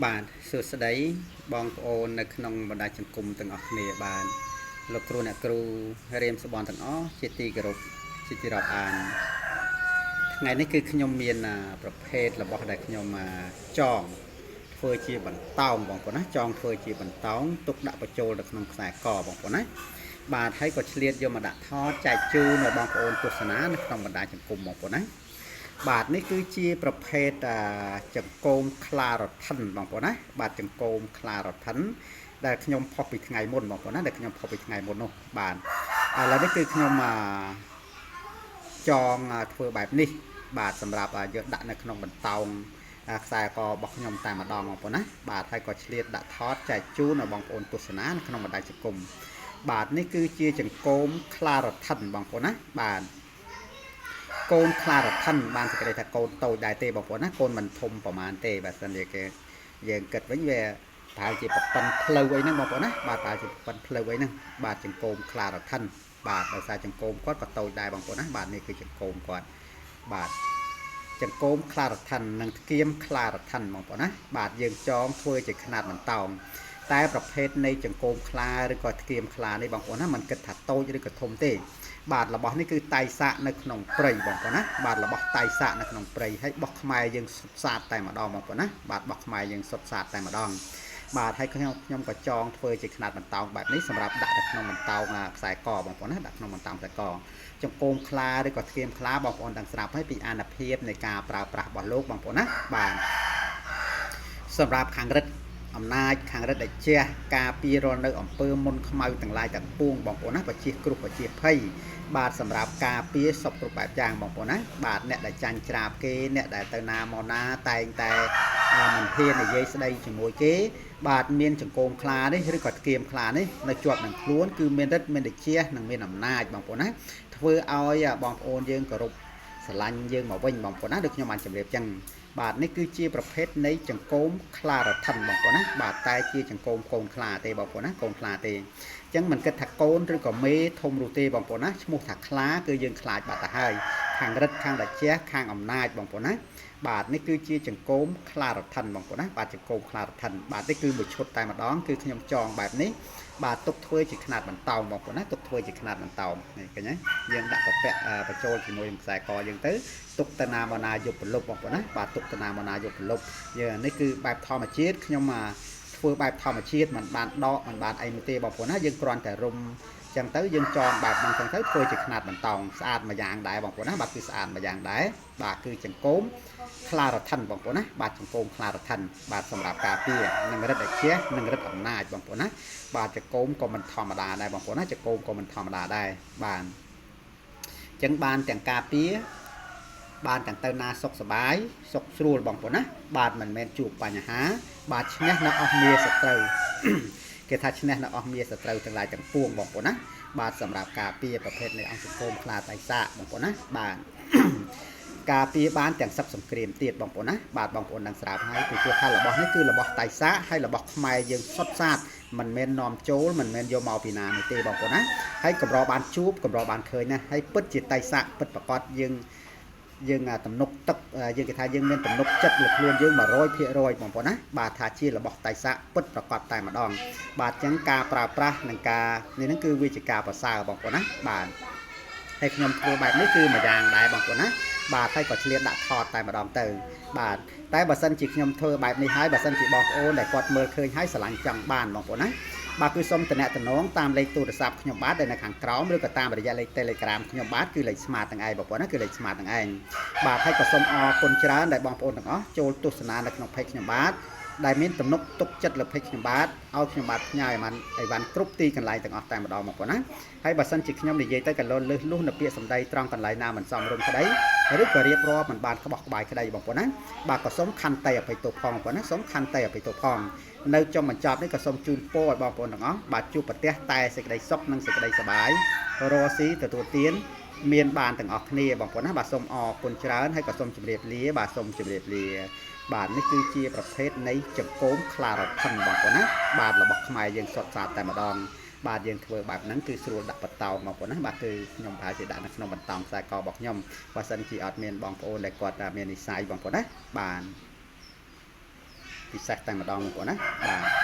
បាទសួស្តីបងប្អូននៅក្នុងបណ្ដាញសង្គមទាំងអស់គ្នាបាទលោកគ្រូអ្នកគ្រូរៀមសបនទាំងអស់ជាទីគោរពជាទីរាប់អានថ្ងៃនេះគឺខ្ញុំមានប្រភេទរបស់ដែលខ្ញុំចងធ្វើជាបន្តោងបងប្អូនណាចងធ្វើជាបន្តោងទុកដាក់បញ្ចូលនៅក្នុងខ្សែកបងប្អូនណាបាទហើយក៏ឆ្លៀតយកមកដាក់ថតចែកជូនដល់បងប្អូនទស្សនានៅក្នុងបណ្ដាញសង្គមបងប្អូនណាបាទនេះគឺជាប្រភេទចង្កូមខ្លារដ្ឋិនបងប្អូនណាបាទចង្កូមខ្លារដ្ឋិនដែលខ្ញុំផុសពីថ្ងៃមុនបងប្អូនណាដែលខ្ញុំផុសពីថ្ងៃមុននោះបាទឥឡូវនេះគឺខ្ញុំចងធ្វើបែបនេះបាទសម្រាប់យកដាក់នៅក្នុងបន្តោងខ្សែករបស់ខ្ញុំតែម្ដងបងប្អូនណាបាទហើយក៏ឆ្លៀតដាក់ថតចែកជូនដល់បងប្អូនទស្សនានៅក្នុងបណ្ដាញសង្គមបាទនេះគឺជាចង្កូមខ្លារដ្ឋិនបងប្អូនណាបាទកូនខ្លារដ្ឋិនបានសេចក្តីថាកូនតូចដែរទេបងប្អូនណាកូនមិនធំប្រហែលទេបាទសិនជាគេយើងគិតវិញវាប្រហែលជាប្រព័ន្ធផ្លូវអីហ្នឹងបងប្អូនណាបាទប្រហែលជាប្រព័ន្ធផ្លូវអីហ្នឹងបាទចង្កូមខ្លារដ្ឋិនបាទដោយសារចង្កូមគាត់ក៏តូចដែរបងប្អូនណាបាទនេះគឺចង្កូមគាត់បាទចង្កូមខ្លារដ្ឋិននិងថ្កៀមខ្លារដ្ឋិនបងប្អូនណាបាទយើងចងធ្វើជាຂະຫນាតបន្តោងតែប្រភេទនៃចង្កូមខ្លាឬក៏ថ្កៀមខ្លានេះបងប្អូនណាมันគិតថាតូចឬក៏ធំទេបាទរបស់នេះគឺតៃសាកនៅក្នុងព្រៃបងប្អូនណាបាទរបស់តៃសាកនៅក្នុងព្រៃហើយបោះខ្មែរយើងសុទ្ធសាធតែម្ដងបងប្អូនណាបាទបោះខ្មែរយើងសុទ្ធសាធតែម្ដងបាទហើយខ្ញុំក៏ចងធ្វើជាຂະຫນាតបន្តោងបែបនេះសម្រាប់ដាក់នៅក្នុងបន្តោងខ្សែកបងប្អូនណាដាក់ក្នុងបន្តោងខ្សែកចង្កូមខ្លាឬក៏ថ្កៀមខ្លាបងប្អូនទាំងស្រាប់ហើយពីអានុភាពនៃការប្រើប្រាស់របស់លោកបងប្អូនណាបាទសម្រាប់ខាងរិទ្ធអំណាចខាងរិទ្ធដែលជះការពីរនៅអំពើមុនខ្មៅទាំងឡាយទាំងពួងបងប្អូនណាបជាគ្រោះបជាភ័យបាទសម្រាប់ការពីសពគ្រប់បែបយ៉ាងបងប្អូនណាបាទអ្នកដែលចាញ់ច្រាបគេអ្នកដែលទៅណាមកណាតែងតែមិនហ៊ាននិយាយស្ដីជាមួយគេបាទមានចង្កូមខ្លានេះឬក៏ថ្កៀមខ្លានេះនៅជាប់នឹងខ្លួនគឺមានរិទ្ធមានតជានិងមានអំណាចបងប្អូនណាធ្វើឲ្យបងប្អូនយើងគោរពស្រឡាញ់យើងមកវិញបងប្អូនណាដូចខ្ញុំបានជម្រាបចឹងបាទនេះគឺជាប្រភេទនៃចង្កូមខ្លារដ្ឋិនបងប្អូនណាបាទតែជាចង្កូមកូនខ្លាទេបងប្អូនណាកូនខ្លាទេអញ្ចឹងមិនគិតថាកូនឬក៏មេធំនោះទេបងប្អូនណាឈ្មោះថាខ្លាគឺយើងខ្លាចបាត់ទៅហើយខាងរិទ្ធខាងតជាខាងអំណាចបងប្អូនណាបាទនេះគឺជាចង្កូមខ្លារដ្ឋិនបងប្អូនណាបាទចង្កូមខ្លារដ្ឋិនបាទនេះគឺមួយឈុតតែម្ដងគឺខ្ញុំចងបែបនេះបាទទុកធ្វើជាຂະຫນាតបន្តោងបងប្អូនណាទុកធ្វើជាຂະຫນាតបន្តោងនេះឃើញទេយើងដាក់ប្រពាក់បញ្ចូលជាមួយនឹងខ្សែកយើងទៅទុកតាណាមកណាយកប្រលប់បងប្អូនណាបាទទុកតាណាមកណាយកប្រលប់យើងនេះគឺបែបធម្មជាតិខ្ញុំធ្វើបែបធម្មជាតិមិនបានដកមិនបានអីនោះទេបងប្អូនណាយើងគ្រាន់តែរុំចឹងទៅយើងចងបែបហ្នឹងចឹងទៅធ្វើជាຂະຫນាតបន្តោងស្អាតមួយយ៉ាងដែរបងប្អូនណាបាទគឺស្អាតមួយយ៉ាងដែរបាទគឺចង្កូមខ្លារដ្ឋិនបងប្អូនណាបាទចង្កូមខ្លារដ្ឋិនបាទសម្រាប់ការពារនិងរិទ្ធអជានិងរិទ្ធអំណាចបងប្អូនណាបាទចង្កូមក៏មិនធម្មតាដែរបងប្អូនណាចង្កូមក៏មិនធម្មតាដែរបាទចឹងបានទាំងការពារបានទាំងទៅណាសុខសบายសុខស្រួលបងប្អូនណាបាទមិនមែនជួបបញ្ហាបាទឈ្នះនៅអស់មារសត្រូវគេថាឈ្នះនៅអស់មារសត្រូវទាំងឡាយទាំងពួងបងប្អូនណាបាទសម្រាប់ការពារប្រភេទនៃអង្គគមខ្លាតៃសាបងប្អូនណាបាទការពារបានទាំងសឹកសង្គ្រាមទៀតបងប្អូនណាបាទបងប្អូននឹងស្រាប់ហើយពីព្រោះថារបស់នេះគឺរបស់តៃសាហើយរបស់ខ្មែរយើងសុទ្ធសាធមិនមែននាំចូលមិនមែនយកមកពីណានោះទេបងប្អូនណាហើយកម្របានជួបកម្របានឃើញណាហើយពិតជាតៃសាពិតប្រកបយើងទំនុកទឹកយើងគេថាយើងមានទំនុកចិត្តលើខ្លួនយើង 100% បងប្អូនណាបាទថាជារបស់តៃសាពិតប្រកបតែម្ដងបាទអញ្ចឹងការប្រើប្រាស់និងការនេះហ្នឹងគឺវាជាការប្រសើរបងប្អូនណាបាទហើយខ្ញុំធ្វើបែបនេះគឺមួយយ៉ាងដែរបងប្អូនណាបាទហើយក៏ឆ្លៀតដាក់ថតតែម្ដងទៅបាទតែបើសិនជាខ្ញុំធ្វើបែបនេះហើយបើសិនជាបងប្អូនដែលគាត់មើលឃើញហើយស្រឡាញ់ចង់បានបងប្អូនណាបាទគឺសូមតំណតាមលេខទូរស័ព្ទខ្ញុំបាទដែលនៅខាងក្រោមឬក៏តាមរយៈលេខ Telegram ខ្ញុំបាទគឺលេខ Smart ទាំងឯងបងប្អូនណាគឺលេខ Smart ទាំងឯងបាទហើយក៏សូមអរគុណច្រើនដែលបងប្អូនទាំងអស់ចូលទស្សនានៅក្នុង Page ខ្ញុំបាទដែលមានទំនុកទុកចិត្តលើ Page ខ្ញុំបាទឲ្យខ្ញុំបាទផ្ញើអីវ៉ាន់គ្រប់ទីកន្លែងទាំងអស់តែម្ដងបងប្អូនណាហើយបើសិនជាខ្ញុំនិយាយទៅកលលឹះលុះនៅពាក្យសម្ដីត្រង់កន្លែងណាមិនសមរម្យក្តីឬក៏រៀបរាប់មិនបានក្បោះក្បាយក្តីបងប្អូនណាបាទក៏សូមខន្តីអភ័យទោសផងបងប្អូនណាសូមខន្តីអភ័យទោសផងនៅចុងបញ្ចប់នេះក៏សូមជូនពរឲ្យបងប្អូនទាំងអស់បាទជួបប្រទះតែសេចក្តីសុខនិងសេចក្តីសប្បាយរស់ស៊ីទទួលទានមានបានទាំងអស់គ្នាបងប្អូនណាបាទសូមអរគុណច្រើនហើយក៏សូមជម្រាបលាបាទសូមជម្រាបលាបាទនេះគឺជាប្រភេទនៃចង្កូមខ្លារដ្ឋិនបងប្អូនណាបាទរបស់ខ្មែរយើងសុទ្ធសាធតែម្ដងបាទយើងធ្វើបែបហ្នឹងគឺស្រួលដាក់បន្តោងបងប្អូនណាបាទគឺខ្ញុំប្រហែលជាដាក់នៅក្នុងបន្តោងខ្សែករបស់ខ្ញុំបើសិនជាអត់មានបងប្អូនដែលគាត់មាននិស្ស័យបងប្អូនណាបាទ ពិសេសតែម្ដងបងប្អូនណាបាទ